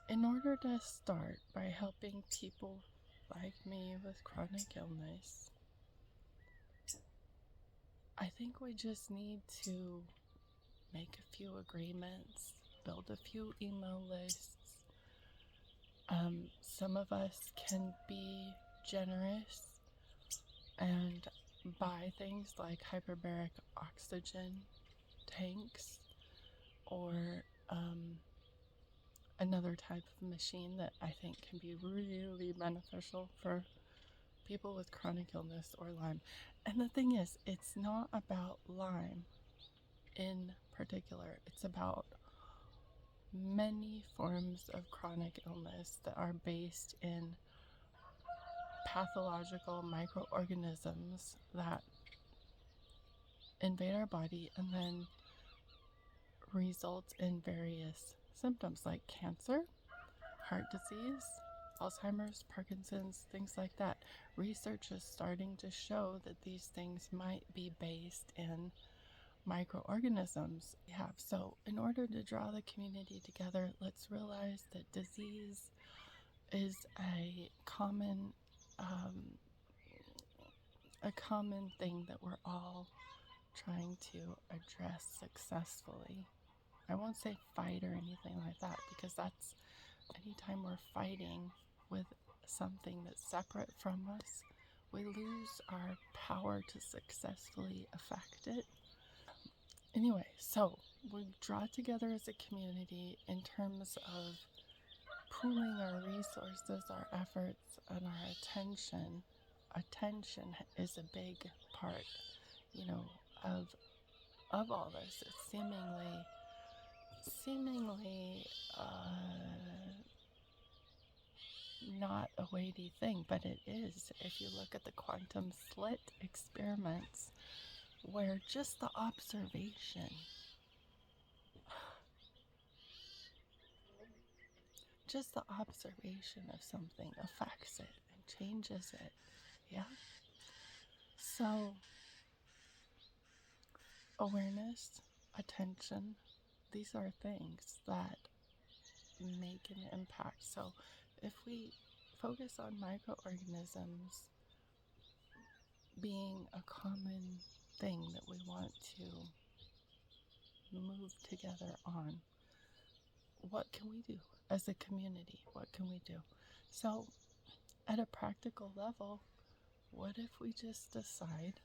in order to start by helping people like me with chronic illness, I think we just need to make a few agreements, build a few email lists. Some of us can be generous and buy things like hyperbaric oxygen tanks or another type of machine that I think can be really beneficial for people with chronic illness or Lyme. And the thing is, it's not about Lyme in particular. It's about many forms of chronic illness that are based in pathological microorganisms that invade our body and then result in various symptoms like cancer, heart disease, Alzheimer's, Parkinson's, things like that. Research is starting to show that these things might be based in microorganisms we have. So in order to draw the community together, let's realize that disease is a common thing that we're all trying to address successfully. I won't say fight or anything like that, because that's anytime we're fighting with something that's separate from us, we lose our power to successfully affect it. Anyway, so we draw together as a community in terms of pooling our resources, our efforts, and our attention. Attention is a big part, of all this. It's seemingly not a weighty thing, but it is. If you look at the quantum slit experiments, where just the observation of something affects it and changes it. Yeah. So awareness, attention, these are things that make an impact. So if we focus on microorganisms being a common thing that we want to move together on, what can we do as a community? What can we do? So at a practical level, what if we just decide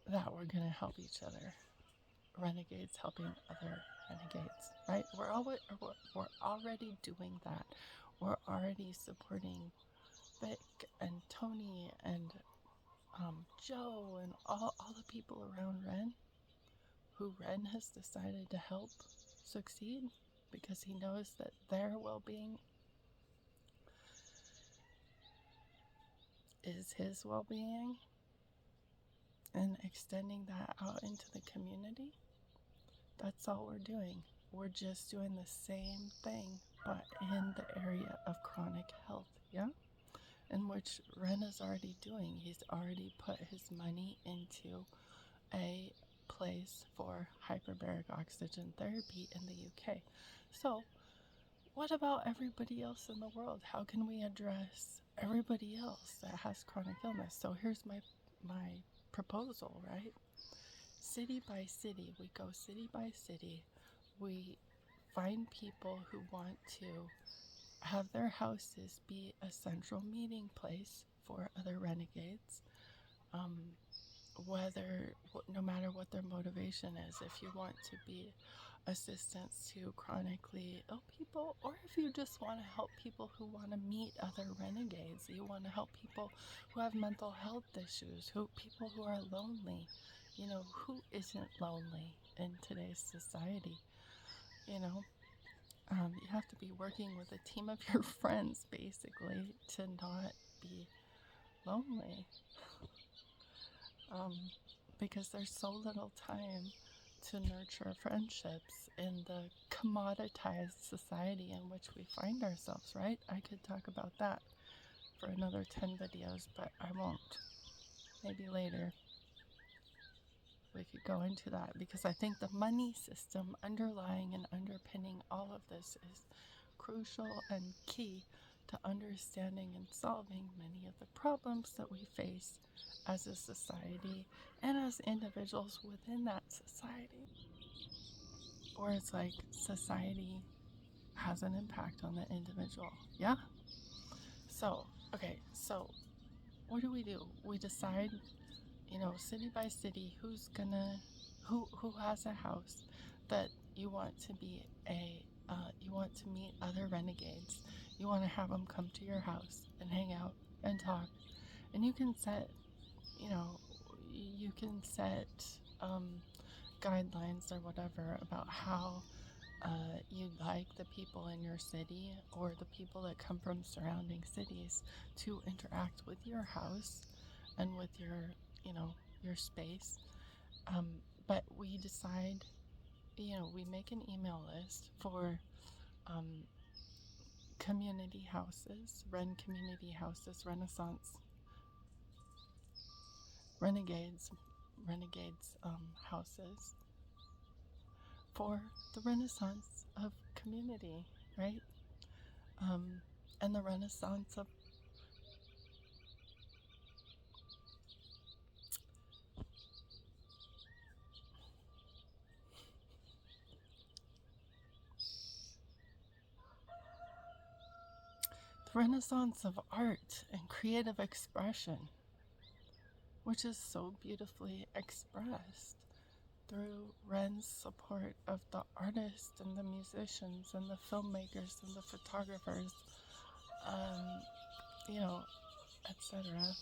that we're going to help each other? Renegades helping other renegades, right? We're already doing that. We're already supporting Vic and Tony and Joe and all the people around Ren, who Ren has decided to help succeed because he knows that their well-being is his well-being, and extending that out into the community. That's all we're doing. We're just doing the same thing, but in the area of chronic health, yeah? In which Ren is already doing. He's already put his money into a place for hyperbaric oxygen therapy in the UK. So, what about everybody else in the world? How can we address everybody else that has chronic illness? So here's my proposal, right? City by city, we go city by city. We find people who want to have their houses be a central meeting place for other renegades. No matter what their motivation is, if you want to be assistance to chronically ill people, or if you just want to help people who want to meet other renegades, you want to help people who have mental health issues, people who are lonely. Who isn't lonely in today's society? You have to be working with a team of your friends, basically, to not be lonely. Because there's so little time to nurture friendships in the commoditized society in which we find ourselves, right? I could talk about that for another 10 videos, but I won't. Maybe later we could go into that, because I think the money system underlying and underpinning all of this is crucial and key to understanding and solving many of the problems that we face as a society and as individuals within that society. Or it's like society has an impact on the individual. Yeah? So, okay, so what do? We decide, city by city, who has a house that you want to be you want to meet other renegades. You want to have them come to your house and hang out and talk. And you can set, guidelines or whatever about how you'd like the people in your city or the people that come from surrounding cities to interact with your house and with your space. But we decide, we make an email list for community houses, Renaissance, Renegades houses for the Renaissance of community, right? And the Renaissance of art and creative expression, which is so beautifully expressed through Ren's support of the artists and the musicians and the filmmakers and the photographers, etc.,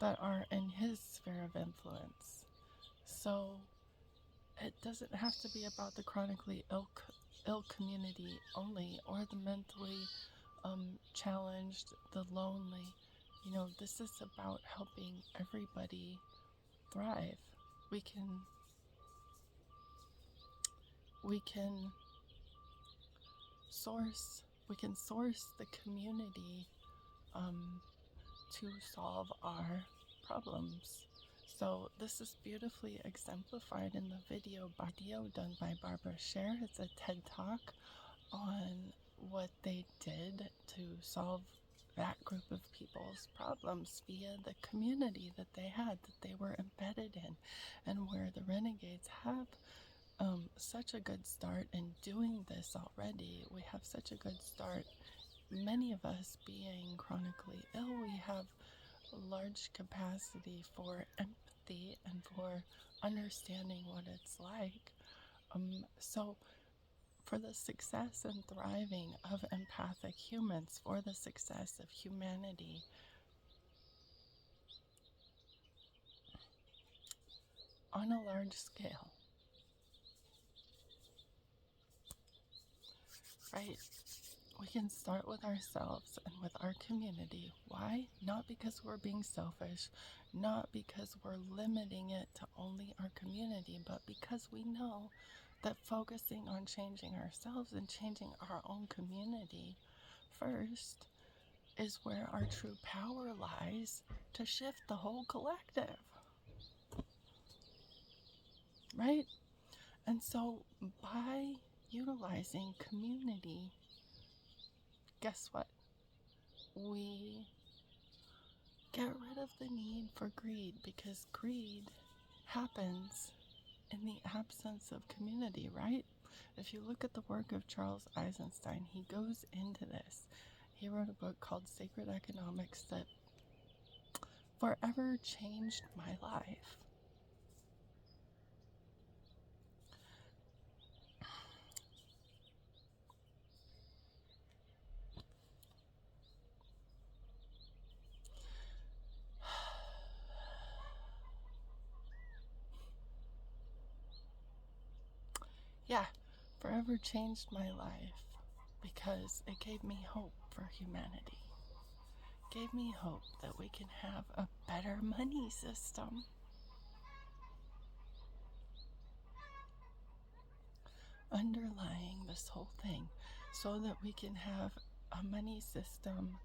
that are in his sphere of influence. So it doesn't have to be about the chronically ill community only, or the mentally challenged, the lonely. This is about helping everybody thrive. We can source the community to solve our problems. So this is beautifully exemplified in the video done by Barbara Sher. It's a TED Talk on what they did to solve that group of people's problems via the community that they had, that they were embedded in, and where the Renegades have such a good start in doing this already. We have such a good start. Many of us being chronically ill, we have a large capacity for empathy and for understanding what it's like. So for the success and thriving of empathic humans, for the success of humanity, on a large scale, right? We can start with ourselves and with our community. Why? Not because we're being selfish, not because we're limiting it to only our community, but because we know that focusing on changing ourselves and changing our own community first is where our true power lies to shift the whole collective, right? And so by utilizing community, guess what? We get rid of the need for greed, because greed happens in the absence of community, right? If you look at the work of Charles Eisenstein, he goes into this. He wrote a book called Sacred Economics that forever changed my life. Yeah, forever changed my life because it gave me hope for humanity. It gave me hope that we can have a better money system. Underlying this whole thing, so that we can have a money system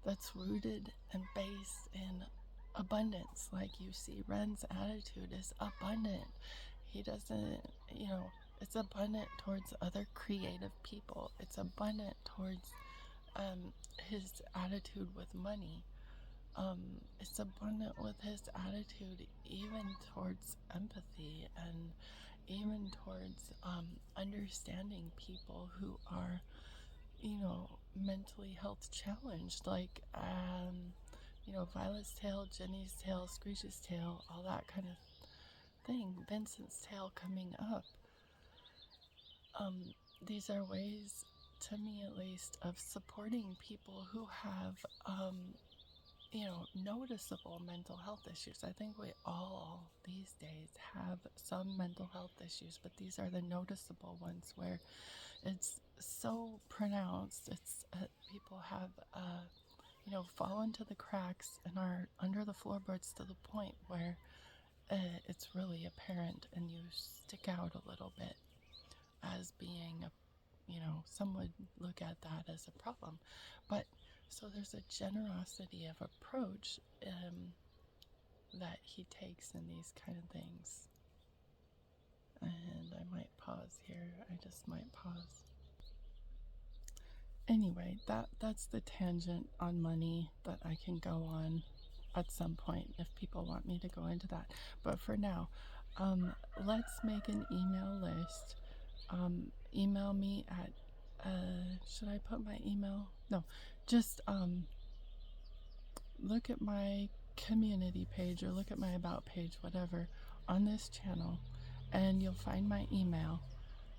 that's rooted and based in abundance. Like you see, Ren's attitude is abundant. He doesn't, It's abundant towards other creative people. It's abundant towards his attitude with money. It's abundant with his attitude even towards empathy and even towards understanding people who are, mentally health challenged, like, Violet's tail, Jenny's tail, Screech's tail, all that kind of thing, Vincent's tail coming up. These are ways, to me at least, of supporting people who have, noticeable mental health issues. I think we all these days have some mental health issues, but these are the noticeable ones where it's so pronounced. It's people have, fall into the cracks and are under the floorboards to the point where it's really apparent and you stick out a little bit as being some would look at that as a problem. But so there's a generosity of approach that he takes in these kind of things. And I might pause here. I just might pause. Anyway, that's the tangent on money that I can go on at some point if people want me to go into that. But for now, let's make an email list. Email me at, should I put my email? No, just look at my community page or look at my about page, whatever, on this channel, and you'll find my email.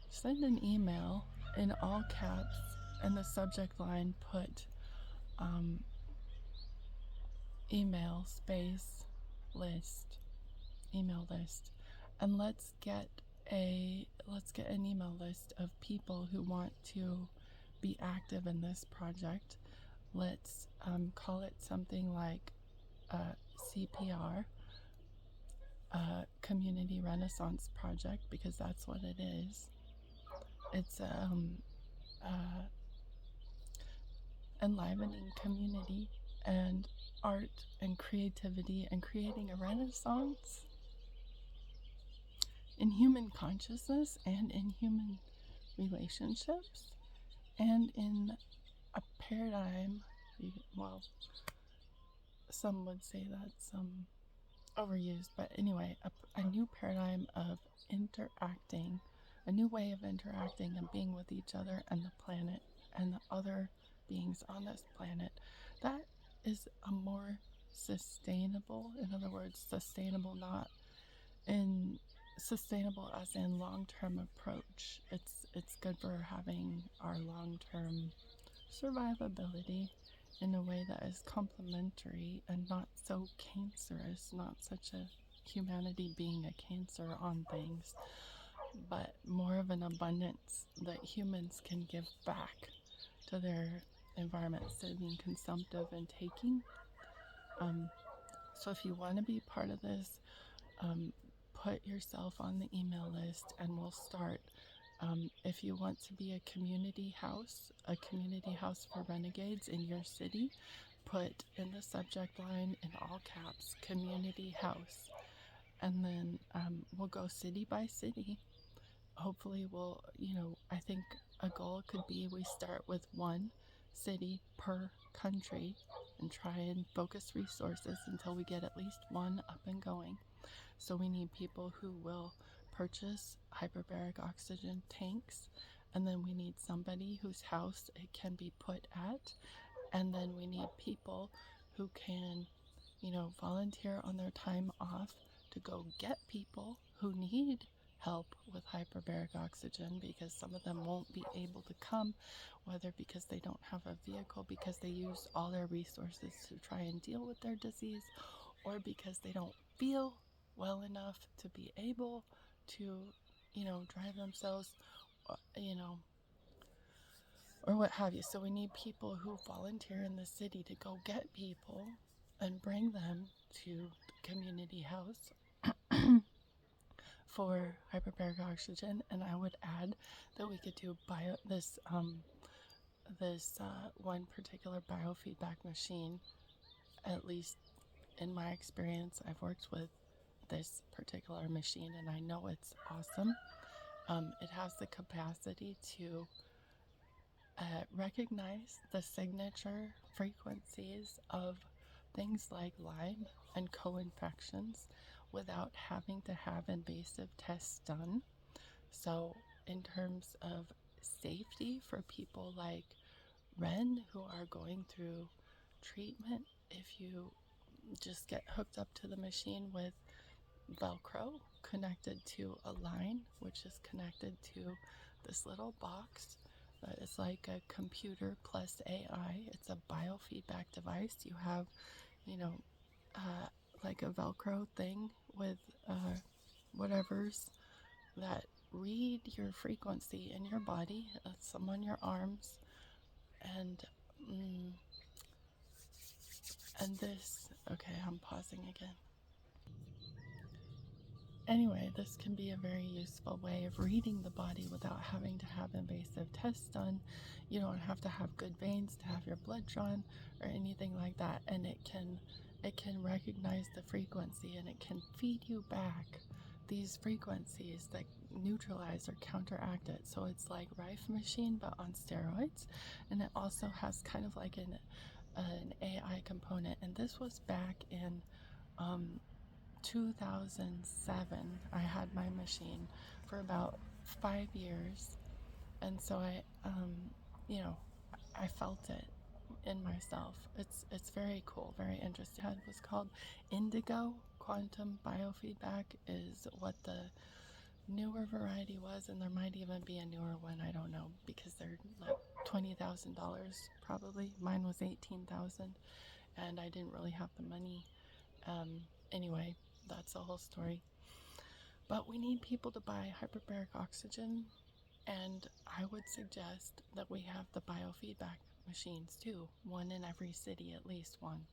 Send an email in all caps, and the subject line put email space list, email list, and let's get an email list of people who want to be active in this project. Let's call it something like CPR, Community Renaissance Project, because that's what it is. It's enlivening community and art and creativity and creating a renaissance in human consciousness and in human relationships and in a paradigm. Well, some would say that's overused, but anyway, a new paradigm of interacting, a new way of interacting and being with each other and the planet and the other beings on this planet. That is a more sustainable, in other words, sustainable not in sustainable as in long-term approach. It's good for having our long-term survivability in a way that is complementary and not so cancerous, not such a humanity being a cancer on things, but more of an abundance that humans can give back to their environment instead of being consumptive and taking. So if you want to be part of this, put yourself on the email list and we'll start. If you want to be a community house for Renegades in your city, put in the subject line in all caps, community house. And then we'll go city by city. Hopefully we'll, I think a goal could be we start with one city per country and try and focus resources until we get at least one up and going. So we need people who will purchase hyperbaric oxygen tanks, and then we need somebody whose house it can be put at, and then we need people who can, volunteer on their time off to go get people who need help with hyperbaric oxygen, because some of them won't be able to come, whether because they don't have a vehicle, because they used all their resources to try and deal with their disease, or because they don't feel well enough to be able to, drive themselves, or what have you. So we need people who volunteer in the city to go get people and bring them to the community house for hyperbaric oxygen. And I would add that we could do this one particular biofeedback machine. At least in my experience, I've worked with this particular machine and I know it's awesome. It has the capacity to recognize the signature frequencies of things like Lyme and co-infections without having to have invasive tests done. So in terms of safety for people like Ren who are going through treatment, if you just get hooked up to the machine with Velcro connected to a line, which is connected to this little box that is like a computer plus AI. It's a biofeedback device. You have, you know, like a Velcro thing with whatever's that read your frequency in your body, some on your arms, and mm, and this. Okay, I'm pausing again. Anyway, this can be a very useful way of reading the body without having to have invasive tests done. You don't have to have good veins to have your blood drawn or anything like that, and it can recognize the frequency and it can feed you back these frequencies that neutralize or counteract it. So it's like Rife machine but on steroids, and it also has kind of like an AI component. And this was back in 2007. I had my machine for about 5 years, and so you know, I felt it in myself. It's very cool, very interesting. It was called Indigo Quantum Biofeedback is what the newer variety was, and there might even be a newer one. I don't know because they're like $20,000 probably. Mine was 18,000, and I didn't really have the money. Anyway, that's a whole story. But we need people to buy hyperbaric oxygen, and I would suggest that we have the biofeedback machines too, one in every city, at least one,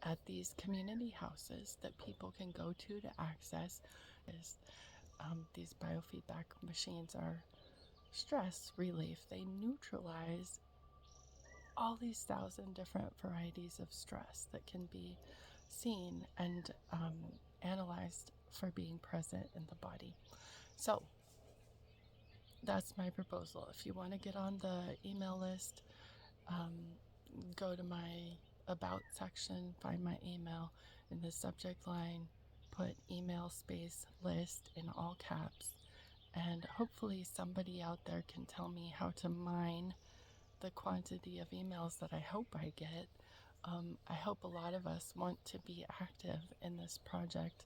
at these community houses that people can go to access. These biofeedback machines are stress relief. They neutralize all these 1,000 different varieties of stress that can be seen and analyzed for being present in the body. So that's my proposal. If you want to get on the email list, go to my about section, find my email in the subject line, put email space list in all caps, and hopefully somebody out there can tell me how to mine the quantity of emails that I hope I get. I hope a lot of us want to be active in this project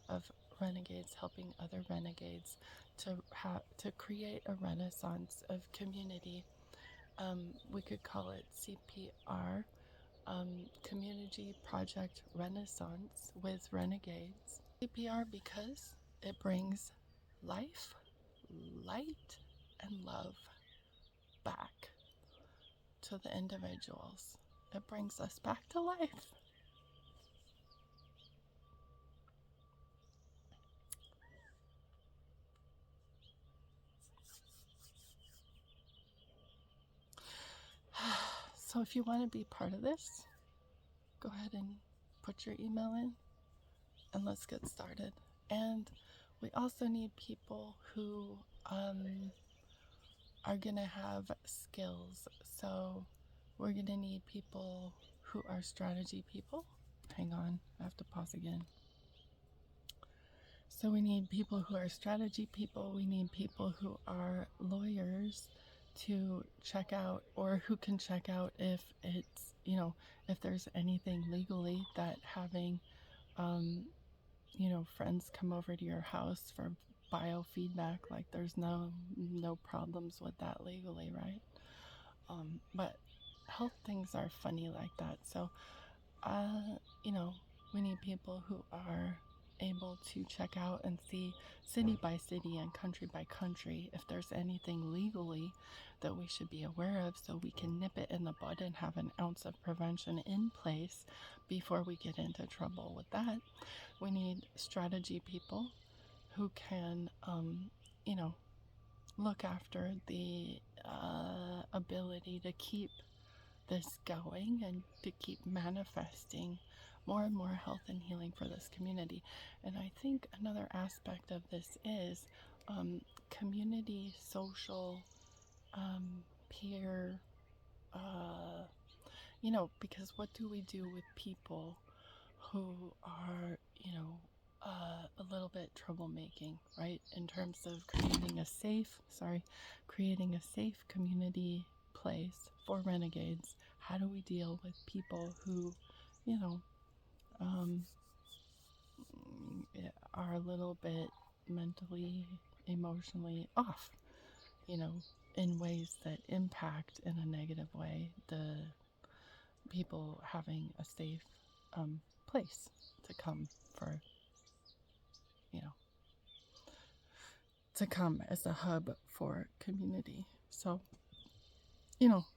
of renegades helping other renegades to create a renaissance of community. We could call it CPR, Community Project Renaissance with Renegades. CPR because it brings life, light, and love back to the individuals. It brings us back to life. So if you want to be part of this, go ahead and put your email in and let's get started. And we also need people who are going to have skills. So we're going to need people who are strategy people. Hang on, I have to pause again. So we need people who are strategy people. We need people who are lawyers to check out, or who can check out if it's, if there's anything legally that having, friends come over to your house for biofeedback, like there's no problems with that legally, right? But health things are funny like that. So, we need people who are able to check out and see city by city and country by country if there's anything legally that we should be aware of, so we can nip it in the bud and have an ounce of prevention in place before we get into trouble with that. We need strategy people who can, look after the ability to keep this going and to keep manifesting more and more health and healing for this community. And I think another aspect of this is community, social, peer, because what do we do with people who are, a little bit troublemaking, right? In terms of creating a safe community place for renegades. How do we deal with people who, um, are a little bit mentally, emotionally off, in ways that impact in a negative way the people having a safe place to come for, to come as a hub for community. So,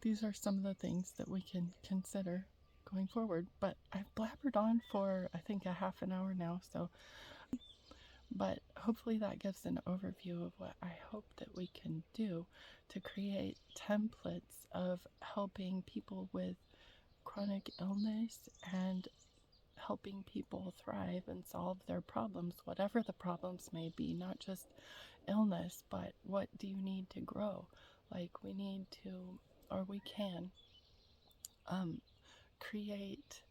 these are some of the things that we can consider going forward. But I've blabbered on for, I think, a half an hour now. But hopefully that gives an overview of what I hope that we can do to create templates of helping people with chronic illness and helping people thrive and solve their problems, whatever the problems may be, not just illness, but what do you need to grow? Like we need to, or we can, create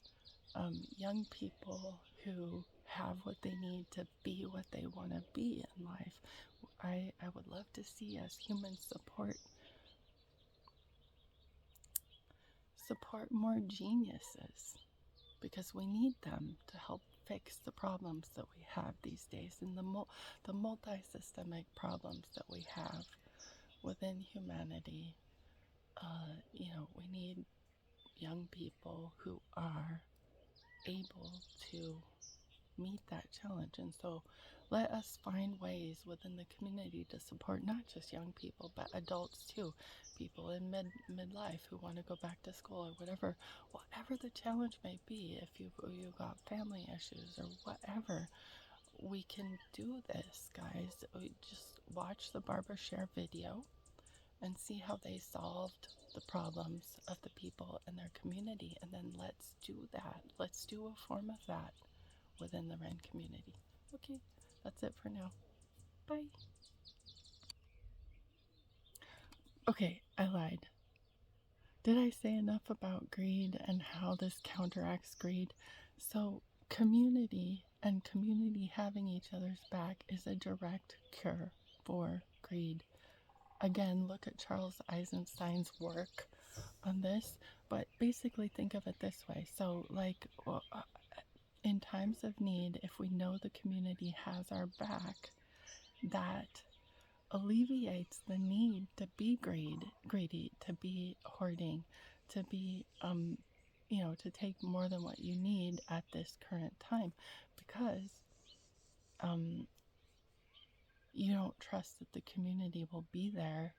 young people who have what they need to be what they want to be in life. I would love to see us humans support more geniuses, because we need them to help fix the problems that we have these days, and the multi-systemic problems that we have within humanity. We need young people who are able to meet that challenge. And so let us find ways within the community to support not just young people, but adults too, people in midlife who want to go back to school or whatever the challenge may be. If you've got family issues or whatever, we can do this, guys. We just watch the Barbara Sher video and see how they solved the problems of the people in their community, and then let's do that. Let's do a form of that within the Ren community. Okay, that's it for now. Bye. Okay, I lied. Did I say enough about greed and how this counteracts greed? So, community and community having each other's back is a direct cure for greed. Again, look at Charles Eisenstein's work on this, but basically think of it this way. So, in times of need, if we know the community has our back, that alleviates the need to be greedy, to be hoarding, to be, to take more than what you need at this current time, because you don't trust that the community will be there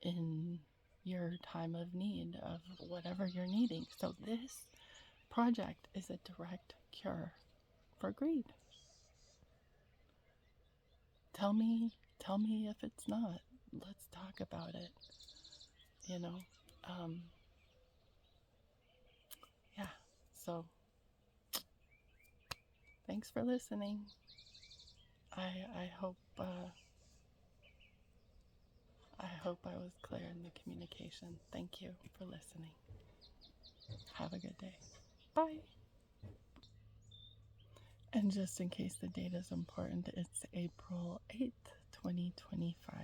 in your time of need of whatever you're needing. So this project is a direct cure for greed. Tell me if it's not. Let's talk about it. Yeah. So thanks for listening. I hope I was clear in the communication. Thank you for listening. Have a good day. Bye. And just in case the date is important, it's April 8th, 2025.